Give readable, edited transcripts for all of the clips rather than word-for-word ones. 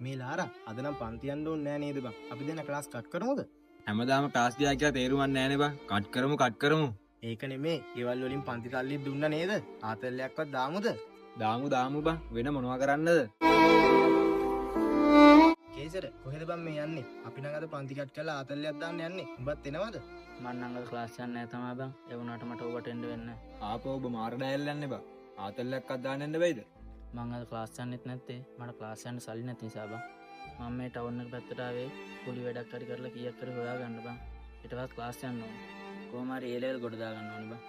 මේ ලාරා අද නම් පන්ති යන්න ඕනේ නෑ නේද බං? අපි දෙන්න ක්ලාස් කට් කරමුද? හැමදාම ක්ලාස් ගියා කියලා තේරුම් නෑනේ බං. කට් කරමු. ඒක නෙමේ. ගෙවල් වලින් පන්ති සල්ලි දුන්නා නේද? ආතල්ලයක්වත් දාමුද? දාමු බං. වෙන මොනවා කරන්නද? කේසර කොහෙද බං මේ යන්නේ? අපි නම් අද පන්ති කට් කරලා ආතල්ලයක් දාන්න යන්නේ. උඹත් එනවද? මම නම් අද ක්ලාස් යන්නේ නැහැ තමයි බං. ඒ වුණාට මට ඔබට එන්න වෙන්නේ. ආපහු ඔබ මාර ඩයල් යන්නේ බං. ආතල්ලයක්වත් දාන්න යන්න බෑද? මම අද ක්ලාස් යන්නෙත් නැත්තේ. මට ක්ලාස් යන්න සල්ලි නැති නිසා බං. මම මේ ටවුන් එක පැත්තට ආවේ කුලි වැඩක් හරි කරලා කීයක් හරි හොයාගන්න බං. ඊටවත් ක්ලාස් යන්න ඕනේ. කොහොම හරි A level ගොඩ දාගන්න ඕනේ බං.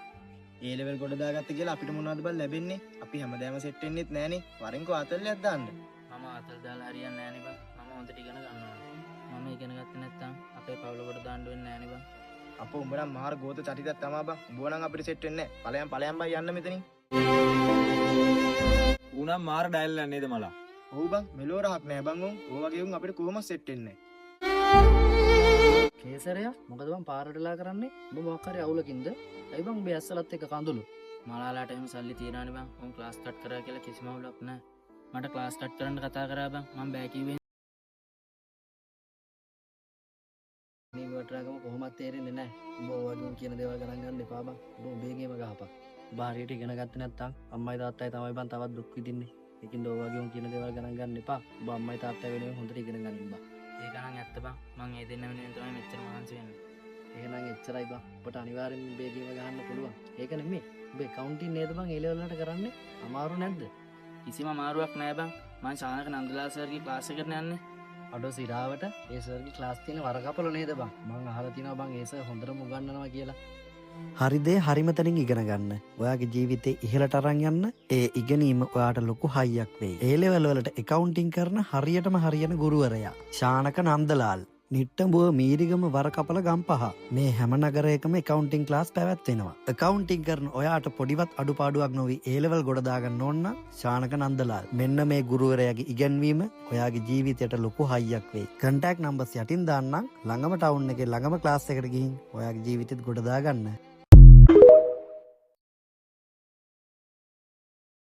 ඒ ලෙවල් ගොඩ දාගත්ත කියලා අපිට මොනවද බං ලැබෙන්නේ? අපි හැමදාම සෙට් වෙන්නෙත් නෑනේ. වරින්කෝ ආතල්ලයක් දාන්න. මම ආතල් දාලා හරියන්නේ නැහැ නේ බං. මම හොඳට ඉගෙන ගන්න ඕනේ. මම ඉගෙන ගත්තේ නැත්නම් අපේ පවුල කොට දාන්න වෙන්නේ නැහැ නේ බං. අපෝ උඹ නම් මාර ගෝත චරිතයක් තමා බං. උඹ නම් අපිට සෙට් වෙන්නේ නෑ. ඵලයන් බං යන්න මෙතනින්. ඌනම් මාර ඩයල් යන්නේ නේද මලා? ඔව් බං මෙලෝ රහක් නෑ බං උන්. ඕ වගේ උන් අපිට කොහොමද සෙට් වෙන්නේ? කේසරයා මොකද බං පාරටලා කරන්නේ? උඹ මොකක් හරි අවුලකින්ද? ඇයි බං උඹ ඇස්සලත් එක්ක කඳුළු? මලාලාට එහෙම සල්ලි තියනවනේ බං. උන් ක්ලාස් කට් කරා කියලා කිසිම අවුලක් නැහැ. මට ක්ලාස් කට් කරන්න කතා කරා බං. මම බෑ කිව්වේ. මේ වටරාගම කොහොමද තේරෙන්නේ නැහැ. උඹ ඔය වගේ කියන දේවල් ගණන් ගන්න එපා බං. උඹ උඹේගේම ගහපන්. උඹ හරියට ඉගෙන ගත්තේ නැත්නම් අම්මයි තාත්තයි තමයි බං තවත් දුක් විඳින්නේ. ඒකින්ද ඔය වගේ කියන දේවල් ගණන් ගන්න එපා. උඹ අම්මයි තාත්තයි වෙනුවෙන් හොඳට ඉගෙන ගන්න බං. ඒක නම් ඇත්ත බං. මං ඒ දෙන්න වෙනුවෙන් තමයි මෙච්චර මහන්සි වෙන්නේ. ඒක නම් එච්චරයි බං. ඔබට අනිවාර්යෙන්ම උඹේගේම ගහන්න පුළුවන්. ඒක නෙමෙයි. උඹ accounting නේද බං ඒ ලෙවල් වලට කරන්නේ? අමාරු නැද්ද? කිසිම අමාරුවක් නෑ බං. මං ශානක නන්දලාල් සර්ගේ ක්ලාස් එකට යන්නේ. අඩෝ සිරාවට ඒ සර්ගේ ක්ලාස් තියෙන වරකපල නේද බං? මං අහලා තිනවා බං ඒ සර් හොඳටම උගන්වනවා කියලා. හරිදේ හරිමතනින් ඉගෙන ගන්න. ඔයාගේ ජීවිතේ ඉහළට අරන් යන්න ඒ ඉගෙනීම ඔයාට ලොකු හයියක් වෙයි. ඒ ලෙවල් වලට accounting කරන හරියටම හරියන ගුරුවරයා ශානක නන්දලාල්. නිට්ටඹුව මීරිගම වරකපල ගම්පහ. මේ හැම නගරයකම accounting class පැවැත්වෙනවා. accounting කරන ඔයාට පොඩිවත් අඩුපාඩුවක් නොවි ඒ level ගොඩ දාගන්න ඕන නම් ශානක නන්දලාල්. මෙන්න මේ ගුරුවරයාගේ ඉගැන්වීම ඔයාගේ ජීවිතයට ලොකු හයියක් වෙයි. contact numbers යටින් දාන්නම්. ළඟම town එකේ ළඟම class එකට ගිහින් ඔයාගේ ජීවිතෙත් ගොඩ දාගන්න.